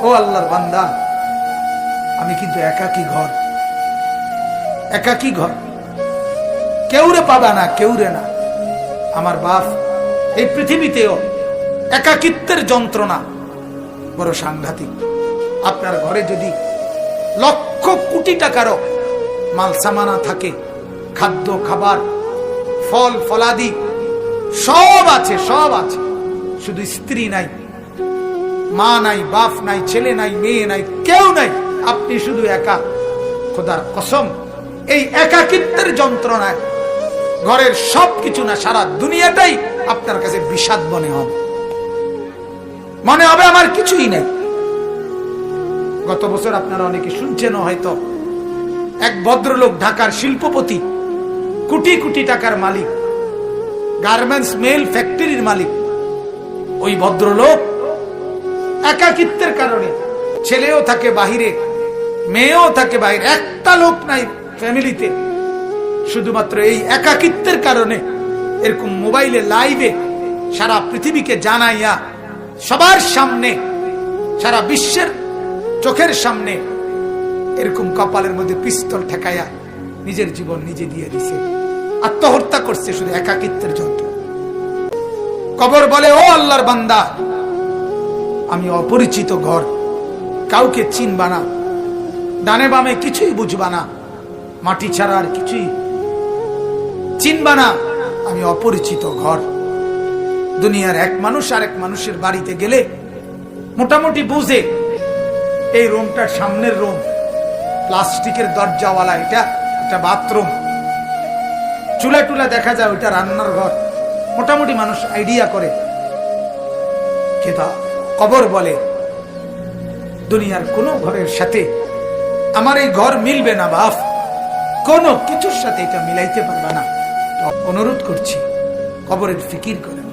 ও আল্লাহর বান্দা, আমি কিন্তু একাকী ঘর, একাকী ঘর, কেউরে পাবা না, কেউরে না। আমার বাপ এই পৃথিবীতেও একাকিত্বের যন্ত্রণা বড় সাংঘাতিক। আপনার ঘরে যদি লক্ষ কোটি টাকারও মাল সামানা থাকে, খাদ্য খাবার ফল ফলাদি সব আছে, সব আছে, শুধু স্ত্রী নাই, মা নাই, বাপ নাই, ছেলে নাই, মেয়ে নাই, কেউ নাই, আপনি শুধু একা। খোদার কসম, এই একাকিত্বের যন্ত্রণায় ঘরের সবকিছু না, সারা দুনিয়াটাই আপনার কাছে বিষাদ মনে হবে, মনে হবে আমার কিছুই নেই। গত বছর আপনারা অনেকে শুনছেন হয়তো, এক ভদ্রলোক, ঢাকার শিল্পপতি, কোটি কোটি টাকার মালিক, গার্মেন্টস মেল ফ্যাক্টরির মালিক, ওই ভদ্রলোক একাকিত্বের কারণে, ছেলেও থাকে বাহিরে, মেয়েও থাকে বাহিরে, একটা লোক নাই ফ্যামিলিতে, শুধুমাত্র এই একাকিত্বের কারণে এরকম মোবাইলে লাইভে সারা পৃথিবীকে জানাইয়া, সবার সামনে, সারা বিশ্বের চোখের সামনে এরকম কপালের মধ্যে পিস্তল ঠেকাইয়া নিজের জীবন নিজে দিয়ে দিছে, আত্মহত্যা করছে শুধু একাকিত্বের যন্ত্র। কবর বলে, ও আল্লাহর বান্দা, আমি অপরিচিত ঘর, কাউকে চিনবা না, ডানে বামে কিছুই বুঝবা না, মাটি ছাড়া আর কিছুই চিনবা না, আমি অপরিচিত ঘর। দুনিয়ার এক মানুষ আর এক মানুষের বাড়িতে গেলে মোটামুটি বুঝে এই রুমটার সামনের রুম, প্লাস্টিকের দরজাওয়ালা, এটা একটা বাথরুম, চুলা টুলা দেখা যায়, ওইটা রান্নার ঘর, মোটামুটি মানুষ আইডিয়া করে। কিন্তু কবর বলে, দুনিয়ার কোনো ঘরের সাথে আমার এই ঘর মিলবে না বাপ, কোনো কিছুর সাথে এটা মিলাইতে পারবে না। অনুরোধ করছি, কবরের ফিকির করেন।